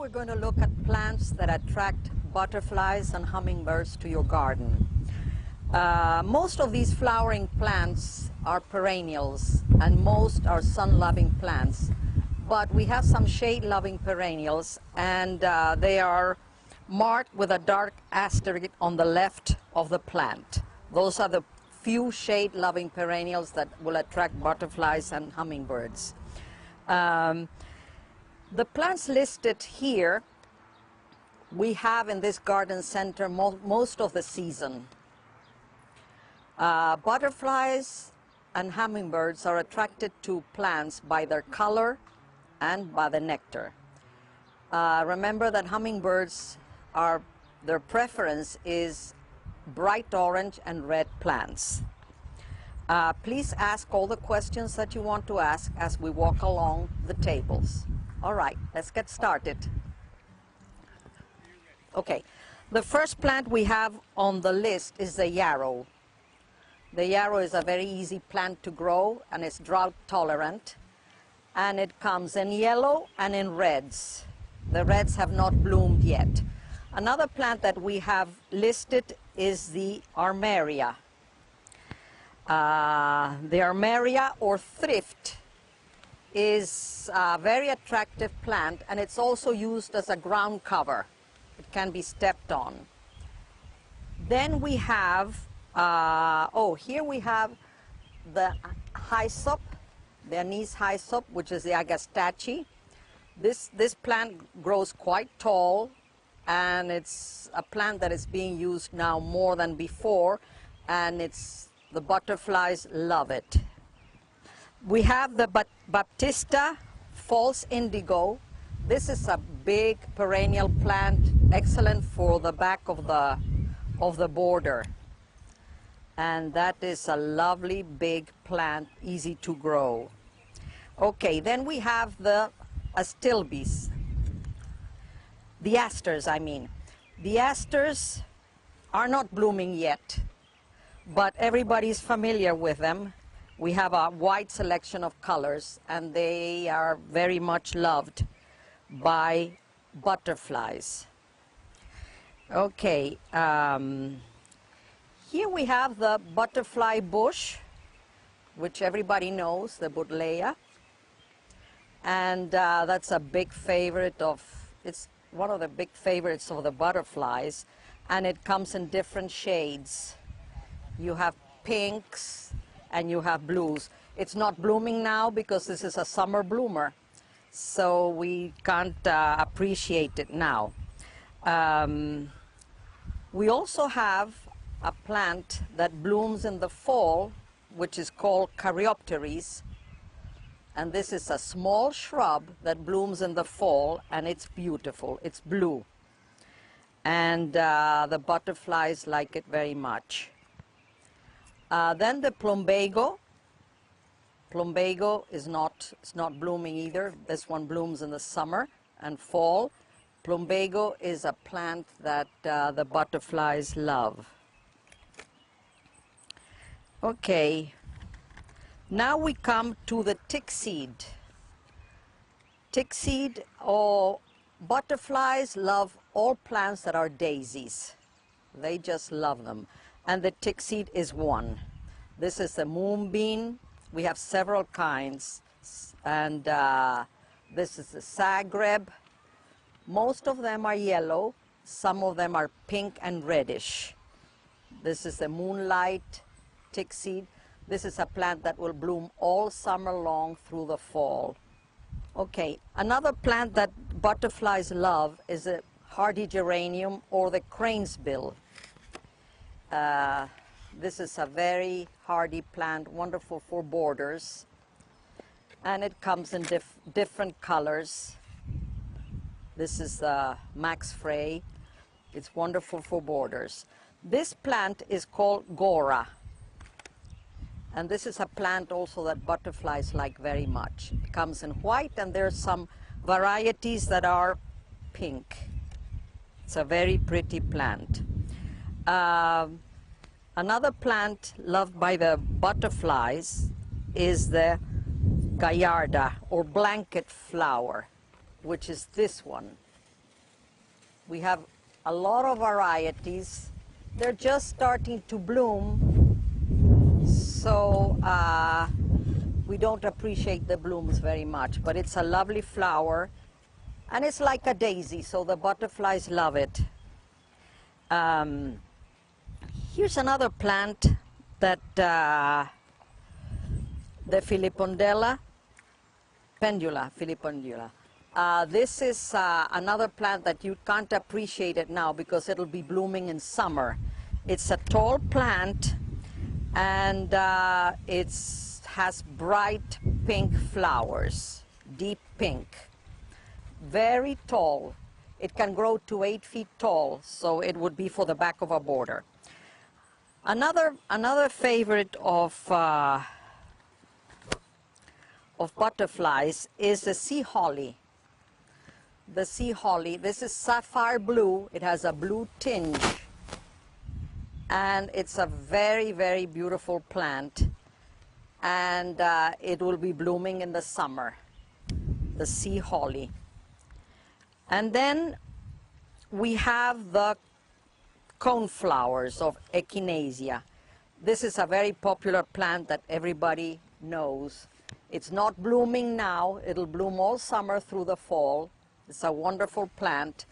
we're going to look at plants that attract butterflies and hummingbirds to your garden. Most of these flowering plants are perennials and most are sun-loving plants, but we have some shade-loving perennials, and they are marked with a dark asterisk on the left of the plant. Those are the few shade-loving perennials that will attract butterflies and hummingbirds. The plants listed here we have in this garden center most of the season. Butterflies and hummingbirds are attracted to plants by their color and by the nectar. Remember that hummingbirds their preference is bright orange and red plants. Please ask all the questions that you want to ask as we walk along the tables. All right, let's get started. Okay, the first plant we have on the list is the yarrow. The yarrow is a very easy plant to grow, and it's drought tolerant, and it comes in yellow and in reds. The reds have not bloomed yet. Another plant that we have listed is the armeria. The armeria, or thrift, is a very attractive plant, and it's also used as a ground cover. It can be stepped on. Then we have, here we have the hyssop, the Anise-Hyssop, which is the Agastache. This plant grows quite tall, and it's a plant that is being used now more than before, and the butterflies love it. We have the Baptista false indigo. This is a big perennial plant, excellent for the back of the border. And that is a lovely big plant, easy to grow. Okay, then we have the astilbes. The asters, I mean. The asters are not blooming yet, but everybody's familiar with them. We have a wide selection of colors, and they are very much loved by butterflies. Okay, here we have the butterfly bush, which everybody knows, the Buddleia. And that's a big favorite it's one of the big favorites of the butterflies, and it comes in different shades. You have pinks and you have blues. It's not blooming now because this is a summer bloomer, so we can't appreciate it now. We also have a plant that blooms in the fall, which is called Caryopteris, and this is a small shrub that blooms in the fall, and it's beautiful. It's blue, and the butterflies like it very much. Then the plumbago. Plumbago is not blooming either. This one blooms in the summer and fall. Plumbago is a plant that the butterflies love. Okay, now we come to the tickseed. Tickseed, or butterflies love all plants that are daisies. They just love them. And the tickseed is one. This is the moonbeam. We have several kinds, and this is the Zagreb. Most of them are yellow. Some of them are pink and reddish. This is the moonlight tickseed. This is a plant that will bloom all summer long through the fall. Okay, another plant that butterflies love is a hardy geranium, or the cranesbill. This is a very hardy plant, wonderful for borders, and it comes in different colors. This is the Max Frey. It's wonderful for borders. This plant is called Gora, and this is a plant also that butterflies like very much. It comes in white, and there's some varieties that are pink. It's a very pretty plant. Another plant loved by the butterflies is the Gaillarda, or blanket flower, which is this one. We have a lot of varieties. They're just starting to bloom, so we don't appreciate the blooms very much, but it's a lovely flower, and it's like a daisy, so the butterflies love it. Here's another plant that the Philippondella, Philippondula. This is another plant that you can't appreciate it now because it'll be blooming in summer. It's a tall plant, and it has bright pink flowers, deep pink, very tall. It can grow to 8 feet tall, so it would be for the back of a border. Another favorite of butterflies is the sea holly. The sea holly, this is sapphire blue. It has a blue tinge, and it's a very, very beautiful plant, and it will be blooming in the summer, the sea holly. And then we have the coneflowers of Echinacea. This is a very popular plant that everybody knows. It's not blooming now. It'll bloom all summer through the fall. It's a wonderful plant,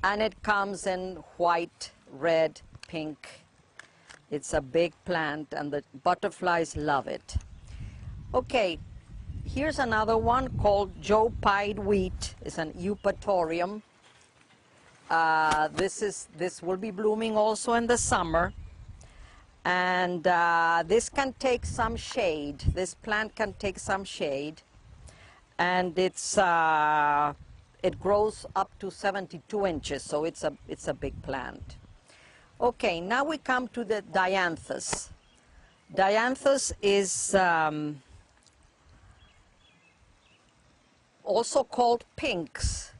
and it comes in white, red, pink. It's a big plant, and the butterflies love it. Okay, here's another one called Joe Pied Wheat. It's an eupatorium. This will be blooming also in the summer, and this can take some shade. This plant can take some shade, and it grows up to 72 inches, so it's a big plant. Okay, now we come to the Dianthus. Dianthus is also called pinks.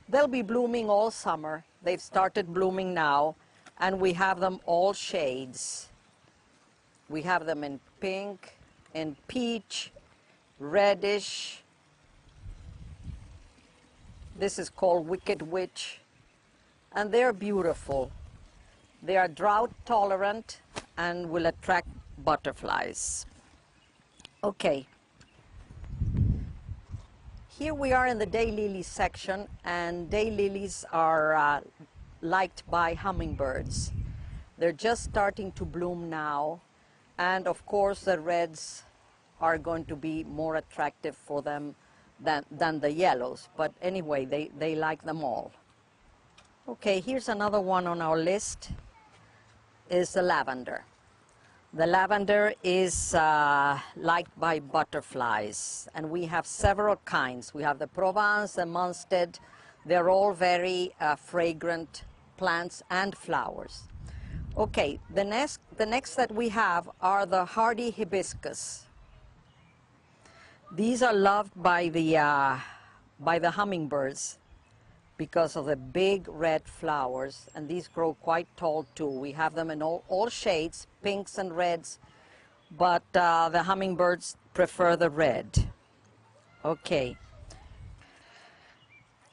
They'll be blooming all summer. They've started blooming now, and we have them all shades. We have them in pink, in peach, reddish. This is called Wicked Witch, and they're beautiful. They are drought tolerant and will attract butterflies. Okay. Here we are in the daylilies section, and daylilies are liked by hummingbirds. They're just starting to bloom now, and of course the reds are going to be more attractive for them than the yellows, but anyway, they like them all. Okay, here's another one on our list, is the lavender. The lavender is liked by butterflies, and we have several kinds. We have the Provence, the Munstead. They're all very fragrant plants and flowers. Okay, the next that we have are the hardy hibiscus. These are loved by the hummingbirds because of the big red flowers, and these grow quite tall too. We have them in all shades, pinks and reds, but the hummingbirds prefer the red. Okay.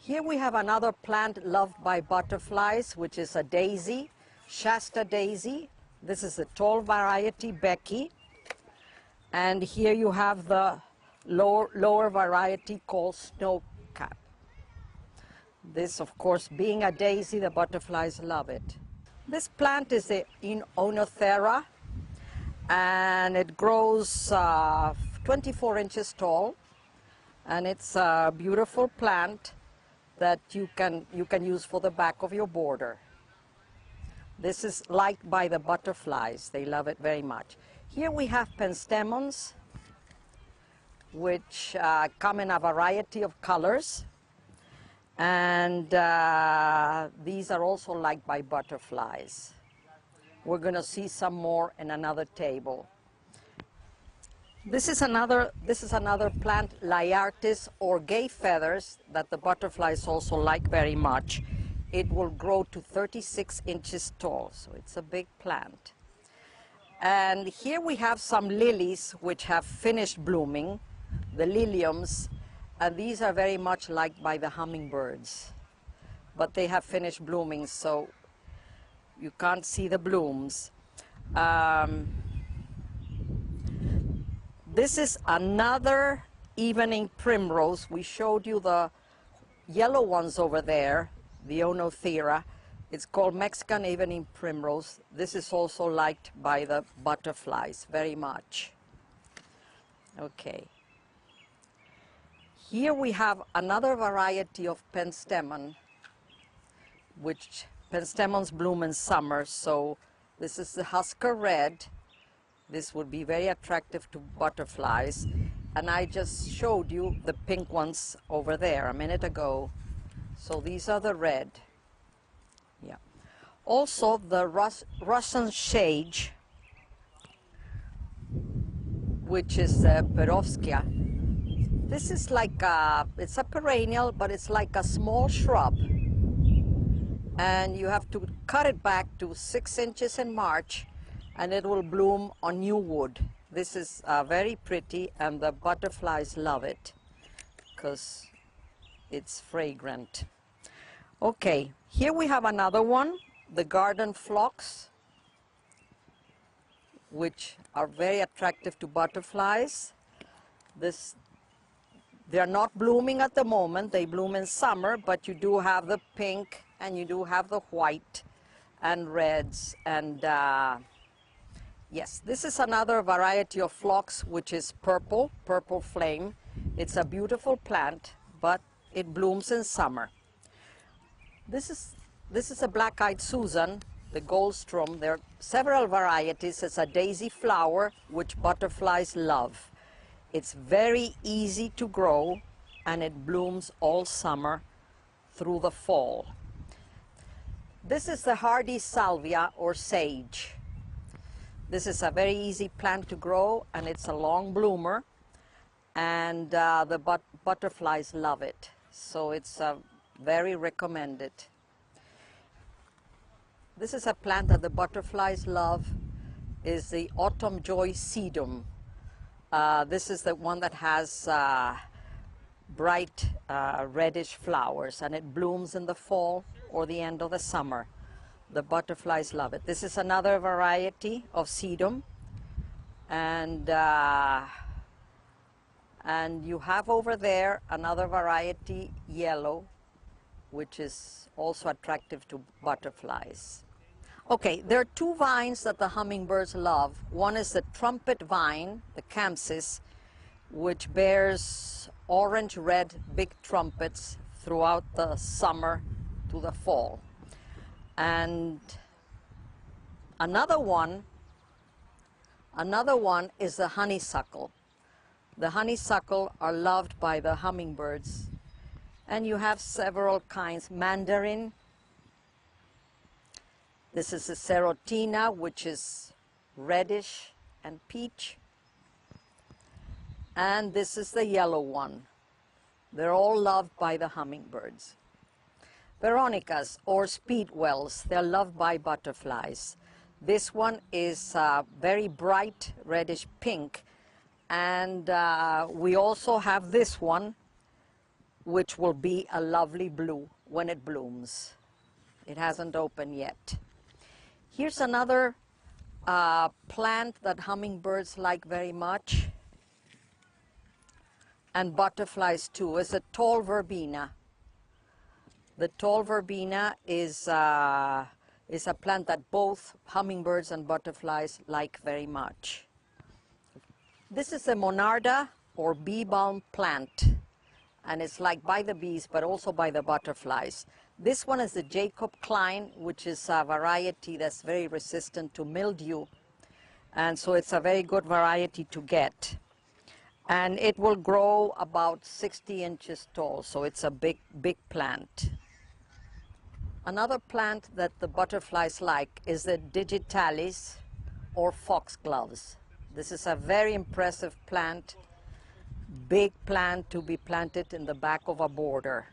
Here we have another plant loved by butterflies, which is a daisy, Shasta daisy. This is the tall variety, Becky. And here you have the lower variety called snowcap. This, of course, being a daisy, the butterflies love it. This plant is in Oenothera, and it grows 24 inches tall, and it's a beautiful plant that you can use for the back of your border. This is liked by the butterflies. They love it very much. Here we have penstemons, which come in a variety of colors, and these are also liked by butterflies. We're going to see some more in another table. This is another plant, Liartis or Gayfeathers, that the butterflies also like very much. It will grow to 36 inches tall, so it's a big plant. And here we have some lilies which have finished blooming, the liliums, and these are very much liked by the hummingbirds. but they have finished blooming, so you can't see the blooms. This is another evening primrose. We showed you the yellow ones over there, the Onothera. It's called Mexican evening primrose. This is also liked by the butterflies very much. Okay. Here we have another variety of Penstemon, which Penstemons bloom in summer. So this is the Husker Red. This would be very attractive to butterflies. And I just showed you the pink ones over there a minute ago. So these are the red. Yeah. Also the Russian sage, which is Perovskia. This is like it's a perennial, but it's like a small shrub. And you have to cut it back to 6 inches in March, and it will bloom on new wood. This is very pretty, and the butterflies love it because it's fragrant. Okay, here we have another one, the garden phlox, which are very attractive to butterflies. They're not blooming at the moment. They bloom in summer, but you do have the pink and you do have the white and reds. And yes, this is another variety of phlox, which is purple flame. It's a beautiful plant, but it blooms in summer. This is a black-eyed Susan, the Goldstrom. There are several varieties. It's a daisy flower, which butterflies love. It's very easy to grow, and it blooms all summer through the fall. This is the hardy salvia or sage. This is a very easy plant to grow, and it's a long bloomer, and the butterflies love it. So it's very recommended. This is a plant that the butterflies love, is the autumn joy sedum. This is the one that has bright reddish flowers, and it blooms in the fall or the end of the summer. The butterflies love it. This is another variety of sedum, and you have over there another variety, yellow, which is also attractive to butterflies. Okay, there are two vines that the hummingbirds love. One is the trumpet vine, the Campsis, which bears orange-red big trumpets throughout the summer to the fall. And another one is the honeysuckle. The honeysuckle are loved by the hummingbirds, and you have several kinds. Mandarin. This is the Serotina, which is reddish and peach. And this is the yellow one. They're all loved by the hummingbirds. Veronicas or speedwells, they're loved by butterflies. This one is very bright reddish pink. And we also have this one, which will be a lovely blue when it blooms. It hasn't opened yet. Here's another plant that hummingbirds like very much, and butterflies too. It's a tall verbena. The tall verbena is a plant that both hummingbirds and butterflies like very much. This is a monarda or bee balm plant, and it's liked by the bees but also by the butterflies. This one is the Jacob Klein, which is a variety that's very resistant to mildew, and so it's a very good variety to get. And it will grow about 60 inches tall, so it's a big plant. Another plant that the butterflies like is the digitalis or foxgloves. This is a very impressive plant, big plant to be planted in the back of a border.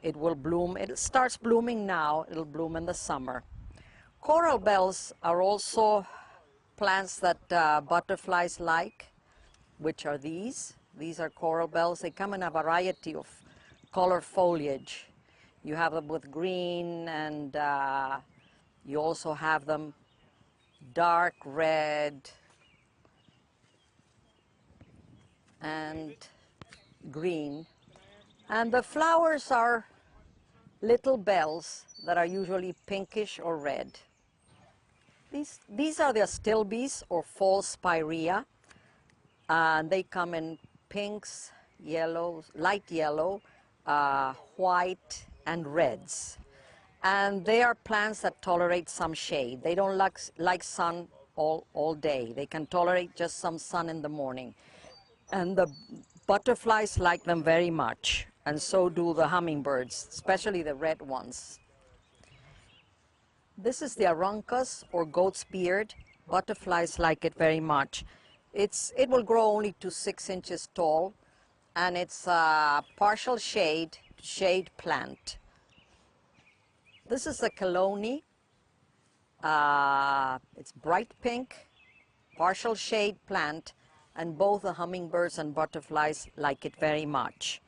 It will bloom, it starts blooming now, it'll bloom in the summer. Coral bells are also plants that butterflies like, which are these. These are coral bells. They come in a variety of color foliage. You have them with green, and you also have them dark red and green. And the flowers are little bells that are usually pinkish or red. These are the stilbes or fall spirea. They come in pinks, yellows, light yellow, white, and reds. And they are plants that tolerate some shade. They don't like sun all day. They can tolerate just some sun in the morning. And the butterflies like them very much, and so do the hummingbirds, especially the red ones. This is the aruncus or goat's beard. Butterflies like it very much. It will grow only to 6 inches tall, and it's a partial shade plant. This is the chelone. It's bright pink, partial shade plant, and both the hummingbirds and butterflies like it very much.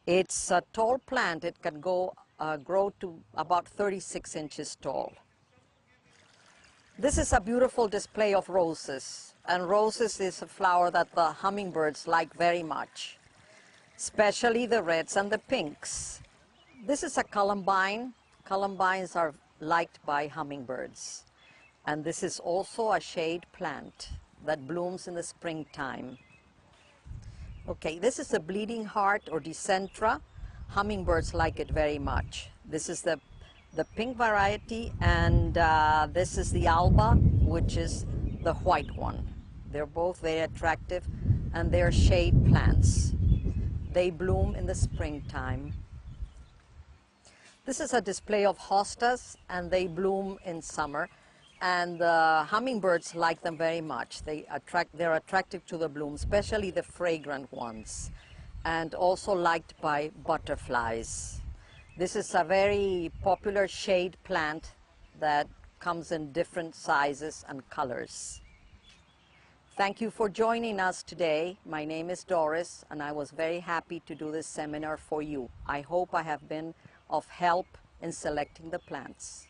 It's a tall plant. It can grow to about 36 inches tall. This is a beautiful display of roses, and roses is a flower that the hummingbirds like very much, especially the reds and the pinks. This is a columbine. Columbines are liked by hummingbirds, and this is also a shade plant that blooms in the springtime. Okay, this is the bleeding heart or Dicentra. Hummingbirds like it very much. This is the pink variety, and this is the alba, which is the white one. They're both very attractive, and they're shade plants. They bloom in the springtime. This is a display of hostas, and they bloom in summer. And the hummingbirds like them very much. They're attracted to the bloom, especially the fragrant ones, and also liked by butterflies. This is a very popular shade plant that comes in different sizes and colors. Thank you for joining us today. My name is Doris, and I was very happy to do this seminar for you. I hope I have been of help in selecting the plants.